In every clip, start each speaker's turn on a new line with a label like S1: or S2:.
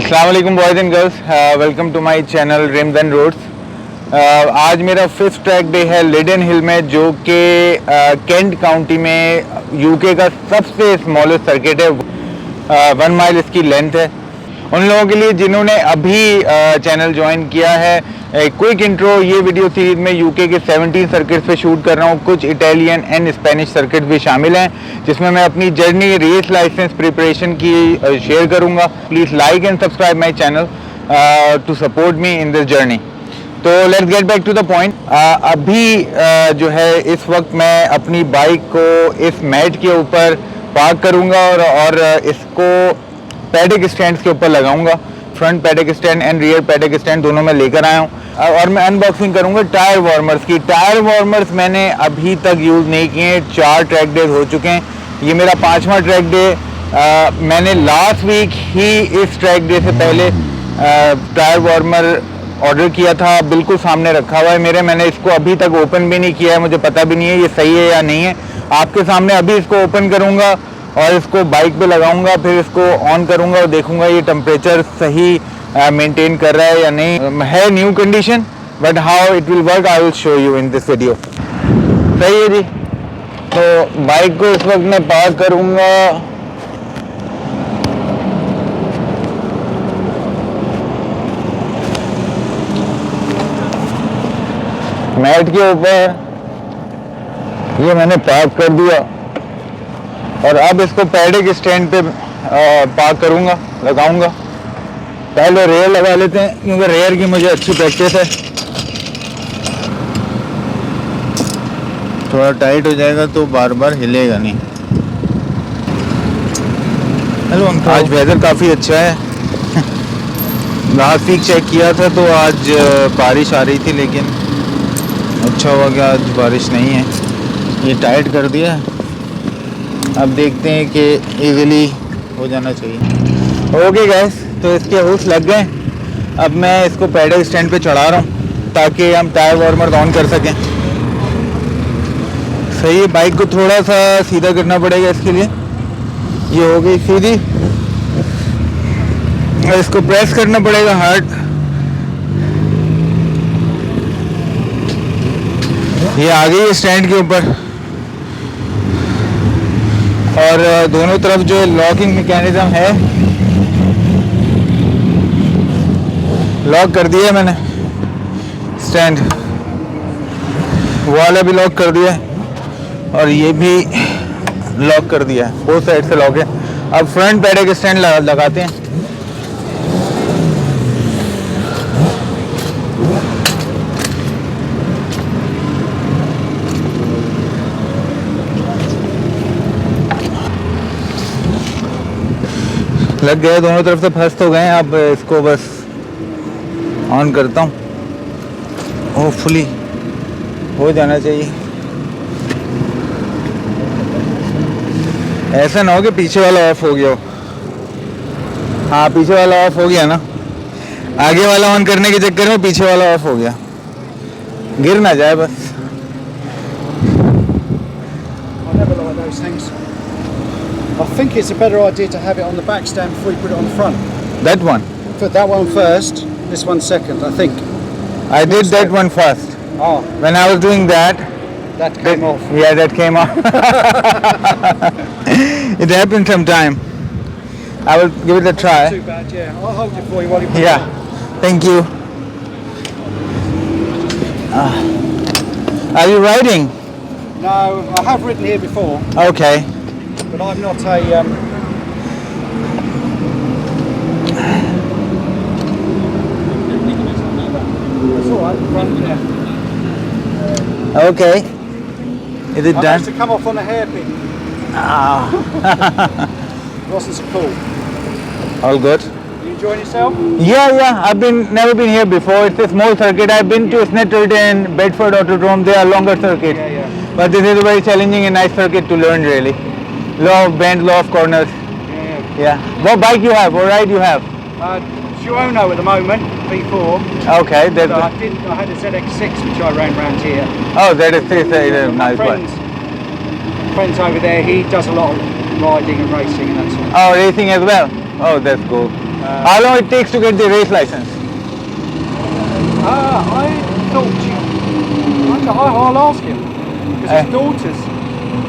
S1: अस्सलाम वालेकुम boys and girls, welcome to my channel Rims and Roads. आज मेरा 5th ट्रैक डे है लिडन हिल में, जो कि केंट काउंटी में यूके का सबसे स्मॉलेस्ट सर्किट है। 1 माइल इसकी लेंथ है। उन लोगों के लिए जिन्होंने अभी चैनल ज्वाइन किया है, क्विक इंट्रो, ये वीडियो सीरीज में यूके के 17 सर्किट्स पे शूट कर रहा हूँ। कुछ इटालियन एंड स्पेनिश सर्किट भी शामिल हैं, जिसमें मैं अपनी जर्नी रेस लाइसेंस प्रिपरेशन की शेयर करूँगा। Please like and subscribe my channel to support me in this journey. तो let's get back to the point. अभी जो है इस वक्त मैं अपनी बाइक को इस मैट के ऊपर पार्क करूँगा और इसको पैडिक स्टैंड के ऊपर लगाऊंगा। Front paddock stand and rear paddock stand दोनों मैं लेकर आया हूँ और मैं अनबॉक्सिंग करूंगा टायर वार्मर्स की। टायर वार्मर्स मैंने अभी तक यूज़ नहीं किए हैं। 4 ट्रैक डेज हो चुके हैं, ये मेरा 5वां ट्रैक डे। मैंने लास्ट वीक ही इस ट्रैक डे से पहले टायर वार्मर ऑर्डर किया था, बिल्कुल सामने रखा हुआ है मेरे। मैंने इसको अभी तक ओपन भी नहीं किया है, मुझे पता भी नहीं है ये सही है या नहीं है। आपके सामने अभी इसको ओपन करूँगा और इसको बाइक पे लगाऊंगा, फिर इसको ऑन करूंगा और देखूंगा ये टेम्परेचर सही मेंटेन कर रहा है या नहीं। है new condition, but how it will work I will show you in this video. सही है जी। तो बाइक को इस वक्त मैं पार्क करूंगा। मैट के ऊपर ये मैंने पार्क कर दिया और अब इसको पैडिक स्टैंड पे पार्क करूंगा, लगाऊंगा। पहले रेयर लगा लेते हैं, क्योंकि रेयर की मुझे अच्छी प्रैक्टिस है।
S2: थोड़ा टाइट हो जाएगा तो बार बार हिलेगा नहीं।
S1: Hello uncle.
S2: आज वेदर काफ़ी अच्छा है। लास्ट वीक चेक किया था तो आज बारिश आ रही थी, लेकिन अच्छा हुआ कि आज बारिश नहीं है। ये टाइट कर दिया, अब देखते हैं कि इजीली हो जाना चाहिए।
S1: ओके गाइस, तो इसके हुक्स लग गए। अब मैं इसको पैडिक स्टैंड पे चढ़ा रहा हूँ ताकि हम टायर वार्मर ऑन कर सकें। सही है, बाइक को थोड़ा सा सीधा करना पड़ेगा इसके लिए। ये हो गई सीधी और इसको प्रेस करना पड़ेगा हार्ड। ये आ गई है स्टैंड के ऊपर और दोनों तरफ जो लॉकिंग मैकेनिज्म है लॉक कर दिया है मैंने। स्टैंड वाला भी लॉक कर दिया है और ये भी लॉक कर दिया है, बोथ साइड से लॉक है। अब फ्रंट पैडिक स्टैंड लगाते हैं। लग गए, दोनों तरफ से फंस तो गए। अब इसको बस ऑन करता हूँ, होपफुली हो जाना चाहिए। ऐसा ना हो कि पीछे वाला ऑफ हो गया हो। हाँ, पीछे वाला ऑफ हो गया ना, आगे वाला ऑन करने के चक्कर में पीछे वाला ऑफ हो गया। गिर ना जाए बस।
S3: I think it's a better idea to have it on the back stand before you put it on the front.
S1: That one.
S3: Put that one first, this one second, I think.
S1: I did that one first.
S3: Oh,
S1: When I was doing that,
S3: that came off.
S1: yeah, that came off. It happened sometime. I will give it a try.
S3: Too bad, yeah. I'll hold it for you while you put it
S1: Yeah,
S3: on.
S1: thank you. Are you riding?
S3: No, I have ridden here before,
S1: Okay.
S3: but I'm not a... It's all right, front, yeah.
S1: Okay. Is it
S3: I
S1: done?
S3: managed to come off on a hairpin.
S1: Ah.
S3: It wasn't so cool.
S1: All good.
S3: You enjoying yourself?
S1: Yeah. I've never been here before. It's a small circuit. I've been to Snetterton and Bedford Autodrome. They are longer circuits.
S3: Yeah.
S1: But this is a very challenging and nice circuit to learn, really. Law of bends, law of corners. Yeah. What bike you have? What ride you have?
S3: Giorno at the moment, V4.
S1: Okay.
S3: So I had a ZX6 which I ran around here.
S1: Oh, that is a
S3: My
S1: nice bike.
S3: friend's over there, he does a lot of riding and racing and that sort of
S1: Oh, racing as well. Oh, that's cool. How long it takes to get the race license?
S3: I thought I'll ask him because his daughter's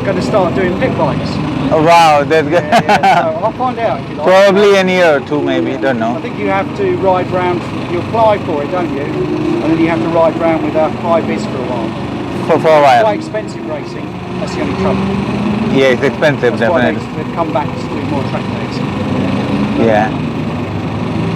S3: going to start doing pit bikes.
S1: Oh, wow, that's good.
S3: So I'll find out if you like.
S1: Probably a year or two, maybe. Don't
S3: I
S1: know.
S3: think you have to ride round. You apply for it, don't you? And then you have to ride round with a high vis for a while.
S1: For a
S3: Quite
S1: while.
S3: expensive racing. That's the only trouble.
S1: Yeah, it's expensive,
S3: That's why
S1: definitely.
S3: they've come back to do more track days.
S1: Yeah.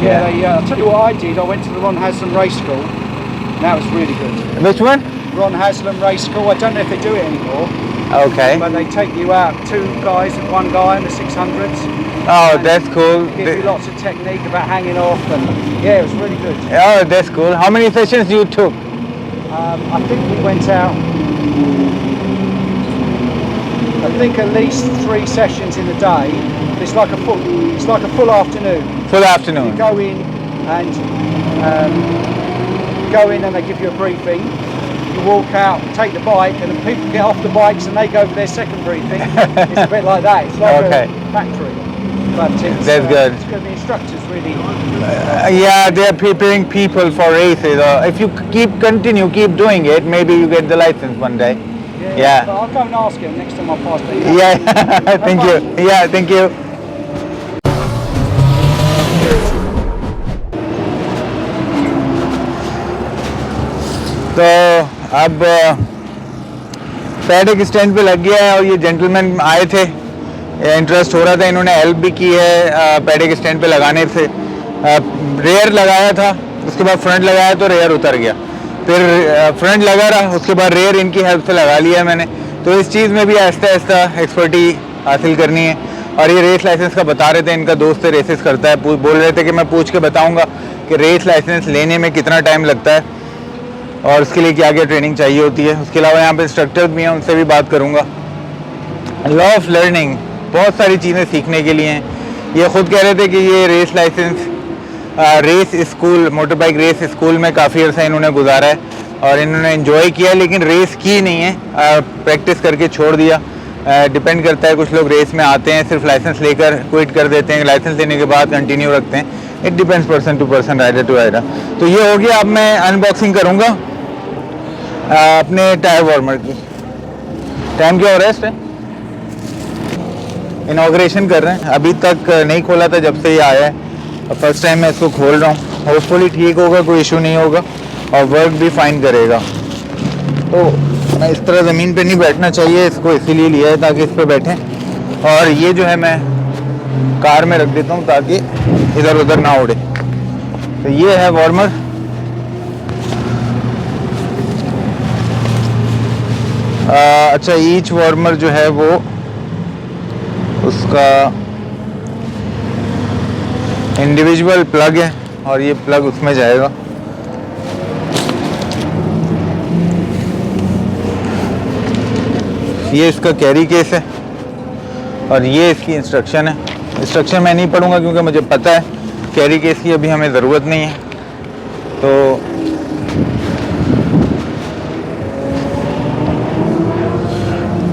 S3: I'll tell you what I did. I went to the Ron Haslam Race School. And that was really good.
S1: Which one?
S3: Ron Haslam Race School. I don't know if they do it anymore,
S1: Okay.
S3: but they take you out, 2 guys and 1 guy in the 600s.
S1: Oh,
S3: and
S1: that's cool.
S3: Give you lots of technique about hanging off, and yeah, it was really good.
S1: Oh, that's cool. How many sessions you took?
S3: I think we went out. I think at least 3 sessions in the day. It's like a full afternoon.
S1: Full afternoon.
S3: You go in and they give you a briefing. You walk out, take the bike, and then people get off the bikes and they go for their second briefing. It's a bit like that. It's like
S1: Okay.
S3: a factory. But it's,
S1: That's good.
S3: It's good. The instructors really.
S1: Yeah, they are preparing people for races. If you keep doing it, maybe you get the license one day. Yeah.
S3: But I'll go and ask him next time I pass the.
S1: Yeah. Thank you. Yeah, thank you. तो अब pad एक stand पे लग गया है और ये gentleman आए थे, इंटरेस्ट हो रहा था, इन्होंने हेल्प भी की है पैड एक स्टैंड पे लगाने से। रेयर लगाया था, उसके बाद फ्रंट लगाया तो रेयर उतर गया, फिर फ्रंट लगा रहा, उसके बाद रेयर इनकी हेल्प से लगा लिया मैंने। तो इस चीज़ में भी आहिस्ता आहिस्ता एक्सपर्टी हासिल करनी है। और ये रेस लाइसेंस का बता रहे थे, इनका दोस्त रेसेस करता है, बोल रहे थे कि मैं पूछ के बताऊंगा कि रेस लाइसेंस लेने में कितना टाइम लगता है और उसके लिए क्या क्या ट्रेनिंग चाहिए होती है। उसके अलावा यहाँ पे इंस्ट्रक्टर भी हैं, उनसे भी बात करूँगा। लॉ ऑफ लर्निंग, बहुत सारी चीज़ें सीखने के लिए हैं। ये ख़ुद कह रहे थे कि ये race licence race school, motorbike race school में काफ़ी अर्सा इन्होंने गुजारा है और इन्होंने एंजॉय किया, लेकिन रेस की नहीं है, प्रैक्टिस करके छोड़ दिया। डिपेंड करता है, कुछ लोग रेस में आते हैं सिर्फ लाइसेंस लेकर क्विट कर देते हैं, लाइसेंस लेने के बाद कंटिन्यू रखते हैं। It depends person to person, rider to rider. तो ये हो गया। अब मैं अनबॉक्सिंग करूँगा अपने टायर वार्मर की। टाइम क्या हो रहा है इस टाइम? इनॉग्रेशन कर रहे हैं, अभी तक नहीं खोला था जब से ये आया है, और फर्स्ट टाइम मैं इसको खोल रहा हूँ। होपफुली ठीक होगा, कोई इशू नहीं होगा और वर्क भी फाइन करेगा। तो मैं इस तरह ज़मीन पे नहीं बैठना चाहिए, इसको इसीलिए लिया है ताकि इस पर बैठें। और ये जो है मैं कार में रख देता हूँ ताकि इधर उधर ना उड़े। तो ये है वार्मर। अच्छा, ईच वार्मर जो है वो उसका इंडिविजुअल प्लग है और ये प्लग उसमें जाएगा। ये इसका कैरी केस है और ये इसकी इंस्ट्रक्शन है। इंस्ट्रक्शन मैं नहीं पढ़ूंगा क्योंकि मुझे पता है कैरी केस की अभी हमें ज़रूरत नहीं है। तो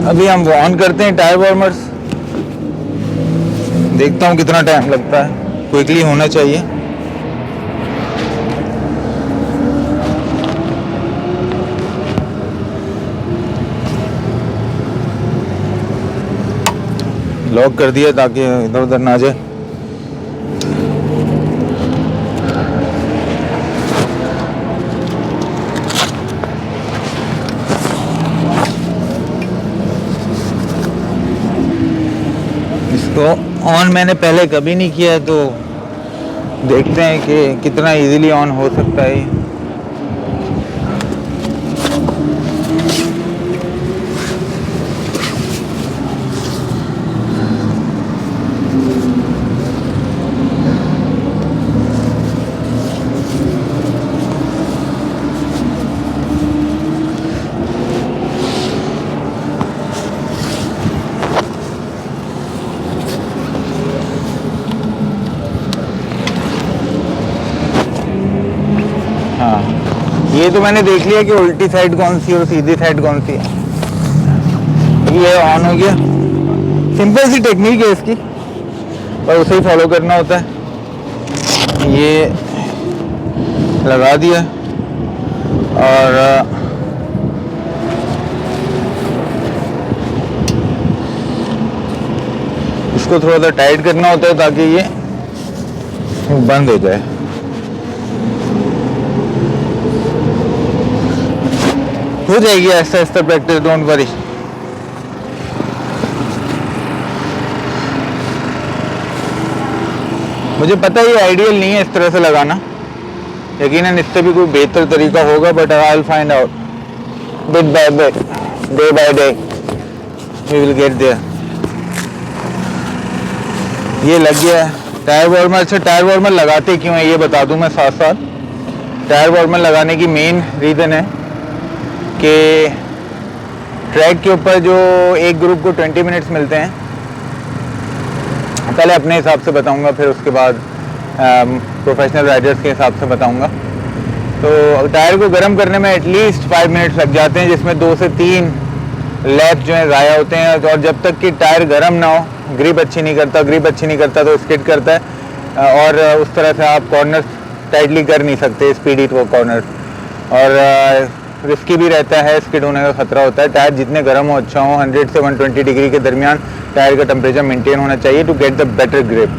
S1: अभी हम ऑन करते हैं टायर वार्मर्स, देखता हूँ कितना टाइम लगता है, क्विकली होना चाहिए। लॉक कर दिया ताकि इधर उधर ना जाए। इसको ऑन मैंने पहले कभी नहीं किया है, तो देखते हैं कि कितना इजीली ऑन हो सकता है। ये तो मैंने देख लिया कि उल्टी साइड कौन सी और सीधी साइड कौन सी है। ये ऑन हो गया। सिंपल सी टेक्निक है इसकी, पर उसे ही फॉलो करना होता है।
S2: ये लगा दिया और इसको थोड़ा सा टाइट करना होता है ताकि ये बंद हो जाए। हो जाएगी ऐसा ऐसा प्रैक्टिस, डोंट वरी। मुझे पता है ये आइडियल नहीं है इस तरह से लगाना, यकीनन इससे भी कोई बेहतर तरीका होगा, but I will find out bit by bit, day by day we will get there. ये लग गया है टायर वार्मर। अच्छा, टायर वार्मर लगाते क्यों है ये बता दूं मैं साथ साथ। टायर वार्मर लगाने की मेन रीज़न है कि ट्रैक के ऊपर जो एक ग्रुप को 20 मिनट्स मिलते हैं, पहले अपने हिसाब से बताऊंगा फिर उसके बाद प्रोफेशनल राइडर्स के हिसाब से बताऊंगा। तो टायर को गर्म करने में एटलीस्ट 5 मिनट्स लग जाते हैं, जिसमें 2 से 3 लैप जो है ज़ाया होते हैं। और जब तक कि टायर गर्म ना हो, ग्रिप अच्छी नहीं करता तो स्किड करता है और उस तरह से आप कॉर्नर टाइटली कर नहीं सकते, स्पीडी वो कॉर्नर, और रिस्की भी रहता है, स्किड होने का खतरा होता है। टायर जितने गर्म हो अच्छा हो, 100 से 120 डिग्री के दरमियान टायर का टेम्परेचर मेंटेन होना चाहिए to get the better grip.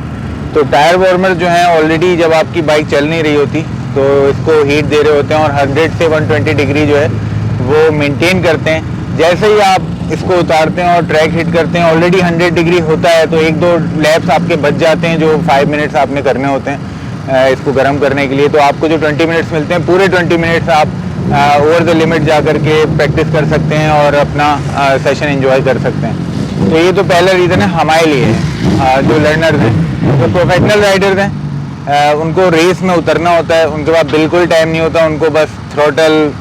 S2: तो टायर वार्मर जो है ऑलरेडी जब आपकी बाइक चल नहीं रही होती तो इसको हीट दे रहे होते हैं और 100 से 120 डिग्री जो है वो मेंटेन करते हैं। जैसे ही आप इसको उतारते हैं और ट्रैक हिट करते हैं, ऑलरेडी 100 डिग्री होता है, तो 1-2 लैप्स आपके बच जाते हैं जो 5 मिनट्स आपने करने होते हैं इसको गर्म करने के लिए। तो आपको जो 20 मिनट्स मिलते हैं, पूरे 20 मिनट्स आप ओवर द लिमिट जा कर के प्रैक्टिस कर सकते हैं और अपना सेशन एंजॉय कर सकते हैं। तो ये तो पहला रीज़न है हमारे लिए जो लर्नर्स हैं। जो प्रोफेशनल राइडर्स हैं उनको रेस में उतरना होता है, उनके पास बिल्कुल टाइम नहीं होता, उनको बस थ्रोटल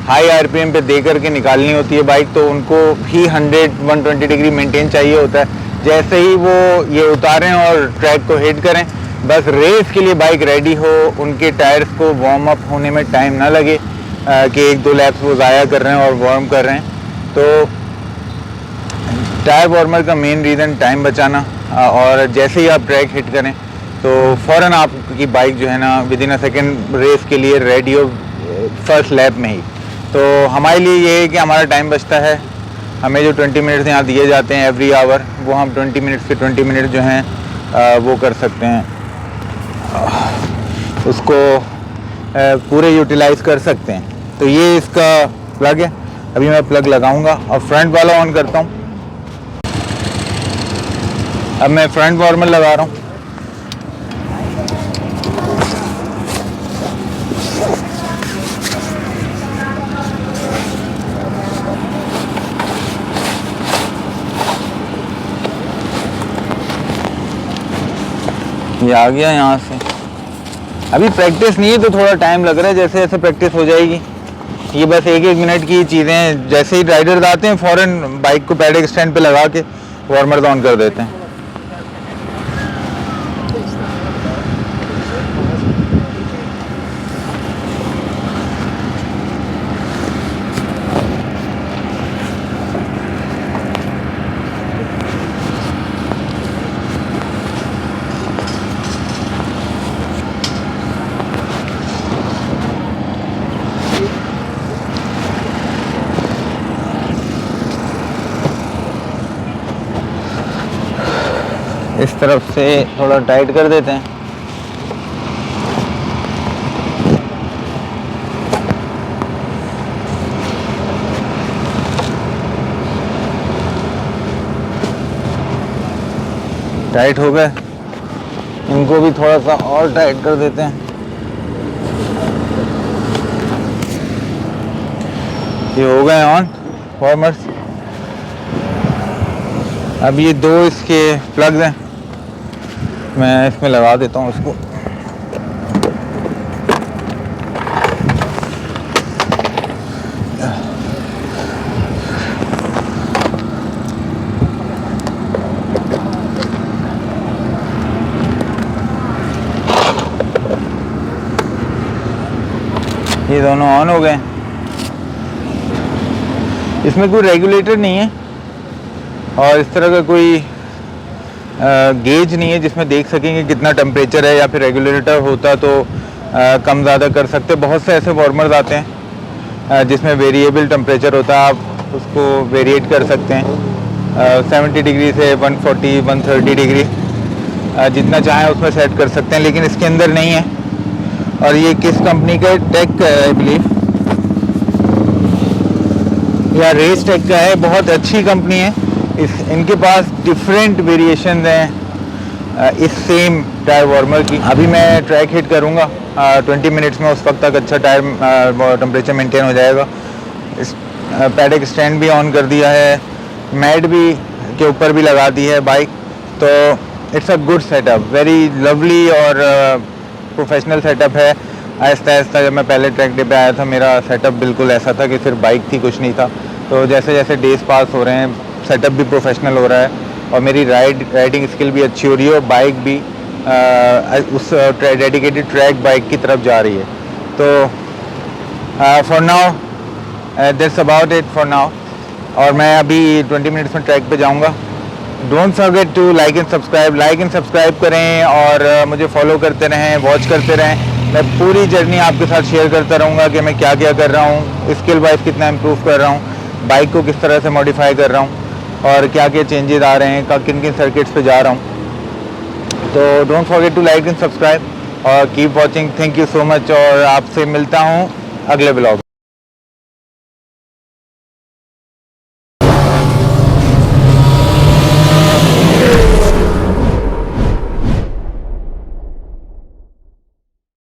S2: हाई आरपीएम पे दे करके निकालनी होती है बाइक, तो उनको भी 100-120 डिग्री मेंटेन चाहिए होता है। जैसे ही वो ये उतारें और ट्रैक को हिट करें, बस रेस के लिए बाइक रेडी हो, उनके टायर्स को वार्म अप होने में टाइम ना लगे कि 1-2 लैप्स वो ज़ाया कर रहे हैं और वार्म कर रहे हैं। तो टायर वार्मर का मेन रीज़न टाइम बचाना, और जैसे ही आप ट्रैक हिट करें तो फ़ौरन आपकी बाइक जो है ना विदिन अ सेकेंड रेस के लिए रेडी हो फर्स्ट लैप में ही। तो हमारे लिए ये है कि हमारा टाइम बचता है, हमें जो 20 मिनट्स यहाँ दिए जाते हैं एवरी आवर, वो हम 20 मिनट्स के 20 मिनट जो हैं वो कर सकते हैं, उसको पूरे यूटिलाइज़ कर सकते हैं। तो ये इसका प्लग है, अभी मैं प्लग लगाऊंगा और फ्रंट वाला ऑन करता हूँ। अब मैं फ्रंट वार्मर लगा रहा हूँ। ये आ गया यहाँ से। अभी प्रैक्टिस नहीं है तो थोड़ा टाइम लग रहा है, जैसे जैसे प्रैक्टिस हो जाएगी। ये बस 1-1 मिनट की चीज़ें हैं, जैसे ही राइडर्स आते हैं फ़ौरन बाइक को पैडल स्टैंड पे लगा के वार्मर ऑन कर देते हैं। इस तरफ से थोड़ा टाइट कर देते हैं। टाइट हो गए, इनको भी थोड़ा सा और टाइट कर देते हैं। ये हो गए ऑन वार्मर्स। अब ये 2 इसके प्लग्स हैं, मैं इसमें लगा देता हूँ इसको। ये दोनों ऑन हो गए। इसमें कोई रेगुलेटर नहीं है और इस तरह का कोई
S1: गेज नहीं है जिसमें देख सकेंगे कितना टेम्परेचर है, या फिर रेगुलेटर होता तो कम ज़्यादा कर सकते। बहुत से ऐसे वार्मर्स आते हैं जिसमें वेरिएबल टेम्परेचर होता है, आप उसको वेरिएट कर सकते हैं 70 डिग्री से 140 130 डिग्री, जितना चाहें उसमें सेट कर सकते हैं, लेकिन इसके अंदर नहीं है। और ये किस कंपनी का टेक आई बिलीव, या रेस टेक का है, बहुत अच्छी कंपनी है। इनके पास डिफरेंट वेरिएशन हैं इस सेम टायर वार्मर की। अभी मैं ट्रैक हिट करूँगा 20 मिनट्स में, उस वक्त तक अच्छा टायर टेम्परेचर मेंटेन हो जाएगा। इस पैडिक स्टैंड भी ऑन कर दिया है, मैट भी के ऊपर भी लगा दी है बाइक, तो it's a good setup, very lovely और प्रोफेशनल सेटअप है। आहिस्ता आहिस्ता जब मैं पहले ट्रैक डे पे आया था मेरा सेटअप बिल्कुल ऐसा था कि सिर्फ बाइक थी, कुछ नहीं था। तो जैसे जैसे डेज पास हो रहे हैं सेटअप भी प्रोफेशनल हो रहा है और मेरी राइडिंग स्किल भी अच्छी हो रही है, और बाइक भी उस डेडिकेटेड ट्रैक बाइक की तरफ जा रही है। तो for now that's about it for now. और मैं अभी 20 मिनट्स में ट्रैक पे जाऊंगा। Don't forget to like and subscribe करें और मुझे फॉलो करते रहें, वॉच करते रहें। मैं पूरी जर्नी आपके साथ शेयर करता रहूँगा कि मैं क्या क्या कर रहा हूँ, स्किल वाइज कितना इम्प्रूव कर रहा हूँ, बाइक को किस तरह से मॉडिफाई कर रहा हूँ और क्या क्या चेंजेस आ रहे हैं, किन किन सर्किट्स पे जा रहा हूँ। तो don't forget to like and subscribe और keep watching. Thank you so much और आपसे मिलता हूँ अगले ब्लॉग।